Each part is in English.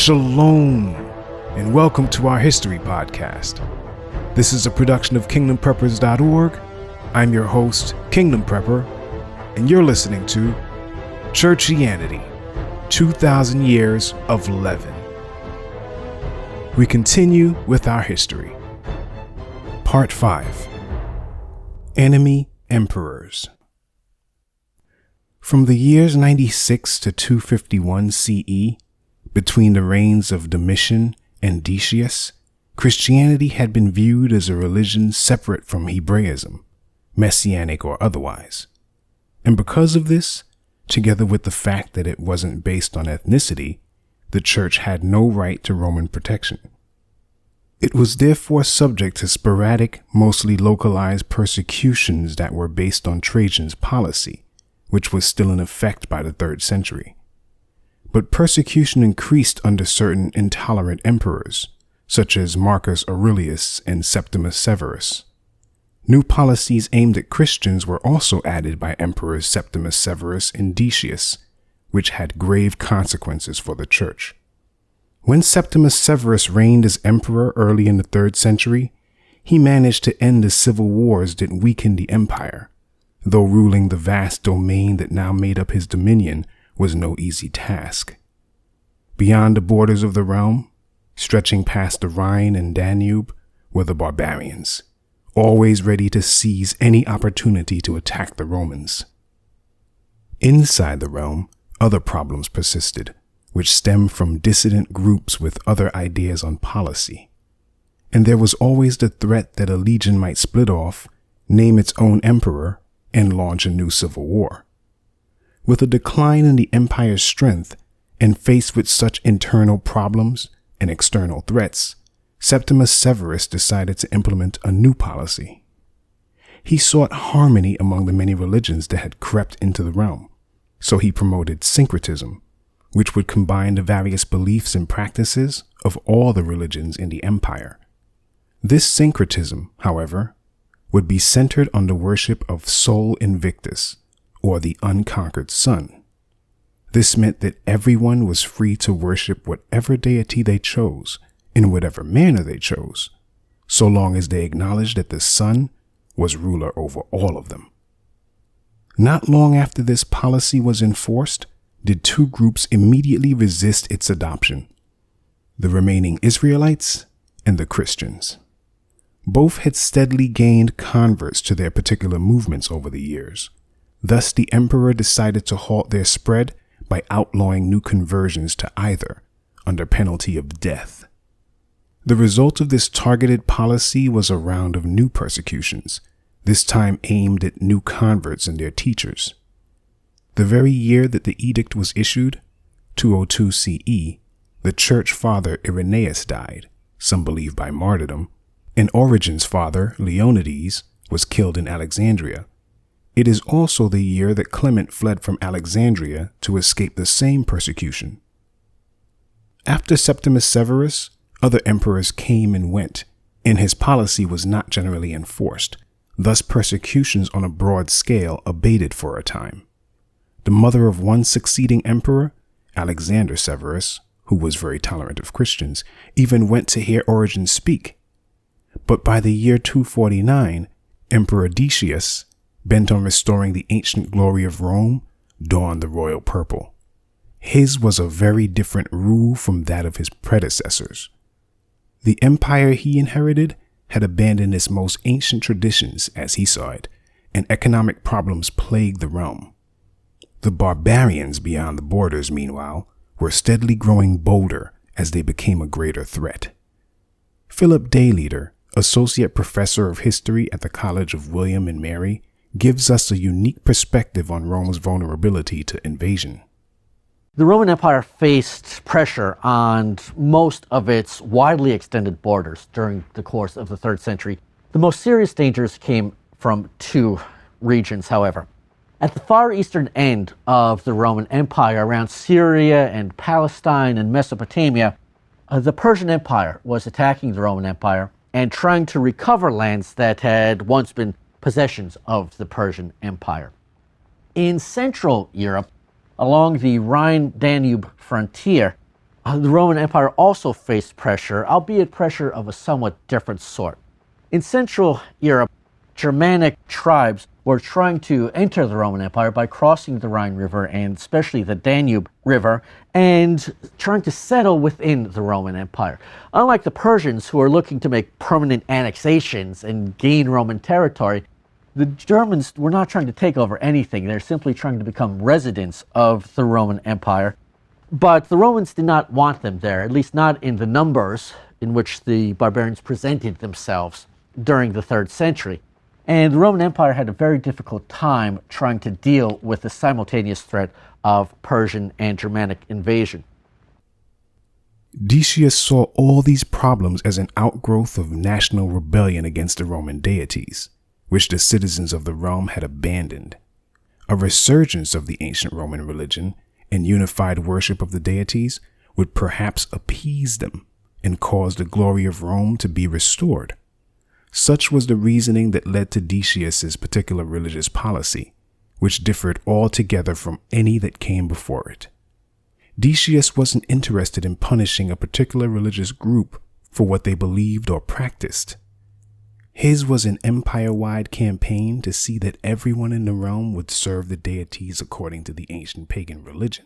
Shalom, and welcome to our History Podcast. This is a production of KingdomPreppers.org. I'm your host, Kingdom Prepper, and you're listening to Churchianity, 2,000 Years of Leaven. We continue with our history. Part 5. Enemy Emperors. From the years 96 to 251 CE, between the reigns of Domitian and Decius, Christianity had been viewed as a religion separate from Hebraism, messianic or otherwise. And because of this, together with the fact that it wasn't based on ethnicity, the church had no right to Roman protection. It was therefore subject to sporadic, mostly localized persecutions that were based on Trajan's policy, which was still in effect by the 3rd century. But persecution increased under certain intolerant emperors, such as Marcus Aurelius and Septimus Severus. New policies aimed at Christians were also added by Emperors Septimus Severus and Decius, which had grave consequences for the church. When Septimus Severus reigned as emperor early in the 3rd century, he managed to end the civil wars that weakened the empire, though ruling the vast domain that now made up his dominion was no easy task. Beyond the borders of the realm, stretching past the Rhine and Danube, were the barbarians, always ready to seize any opportunity to attack the Romans. Inside the realm, other problems persisted, which stemmed from dissident groups with other ideas on policy. And there was always the threat that a legion might split off, name its own emperor, and launch a new civil war. With a decline in the empire's strength, and faced with such internal problems and external threats, Septimus Severus decided to implement a new policy. He sought harmony among the many religions that had crept into the realm, so he promoted syncretism, which would combine the various beliefs and practices of all the religions in the empire. This syncretism, however, would be centered on the worship of Sol Invictus, or the unconquered sun. This meant that everyone was free to worship whatever deity they chose, in whatever manner they chose, so long as they acknowledged that the sun was ruler over all of them. Not long after this policy was enforced, did two groups immediately resist its adoption: the remaining Israelites and the Christians. Both had steadily gained converts to their particular movements over the years. Thus, the emperor decided to halt their spread by outlawing new conversions to either, under penalty of death. The result of this targeted policy was a round of new persecutions, this time aimed at new converts and their teachers. The very year that the edict was issued, 202 CE, the church father Irenaeus died, some believe by martyrdom, and Origen's father, Leonides, was killed in Alexandria. It is also the year that Clement fled from Alexandria to escape the same persecution. After Septimus Severus, other emperors came and went, and his policy was not generally enforced. Thus, persecutions on a broad scale abated for a time. The mother of one succeeding emperor, Alexander Severus, who was very tolerant of Christians, even went to hear Origen speak. But by the year 249, Emperor Decius, bent on restoring the ancient glory of Rome, donned the royal purple. His was a very different rule from that of his predecessors. The empire he inherited had abandoned its most ancient traditions, as he saw it, and economic problems plagued the realm. The barbarians beyond the borders, meanwhile, were steadily growing bolder as they became a greater threat. Philip Dayleader, associate professor of history at the College of William and Mary, gives us a unique perspective on Rome's vulnerability to invasion. The Roman Empire faced pressure on most of its widely extended borders during the course of the 3rd century. The most serious dangers came from two regions, however. At the far eastern end of the Roman Empire, around Syria and Palestine and Mesopotamia, the Persian Empire was attacking the Roman Empire and trying to recover lands that had once been possessions of the Persian Empire. In Central Europe, along the Rhine-Danube frontier, The Roman Empire also faced pressure, albeit pressure of a somewhat different sort. In Central Europe, Germanic tribes were trying to enter the Roman Empire by crossing the Rhine River and especially the Danube River and trying to settle within the Roman Empire. Unlike the Persians, who were looking to make permanent annexations and gain Roman territory, the Germans were not trying to take over anything. They're simply trying to become residents of the Roman Empire. But the Romans did not want them there, at least not in the numbers in which the barbarians presented themselves during the 3rd century. And the Roman Empire had a very difficult time trying to deal with the simultaneous threat of Persian and Germanic invasion. Decius saw all these problems as an outgrowth of national rebellion against the Roman deities, which the citizens of the realm had abandoned. A resurgence of the ancient Roman religion and unified worship of the deities would perhaps appease them and cause the glory of Rome to be restored. Such was the reasoning that led to Decius's particular religious policy, which differed altogether from any that came before it. Decius wasn't interested in punishing a particular religious group for what they believed or practiced. His was an empire-wide campaign to see that everyone in the realm would serve the deities according to the ancient pagan religion.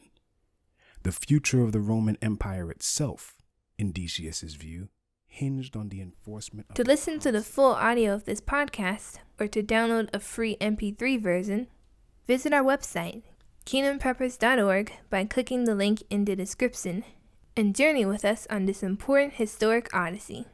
The future of the Roman Empire itself, in Decius's view, hinged on the enforcement of... To listen to the full audio of this podcast, or to download a free MP3 version, visit our website, kingdompreppers.org, by clicking the link in the description, and journey with us on this important historic odyssey.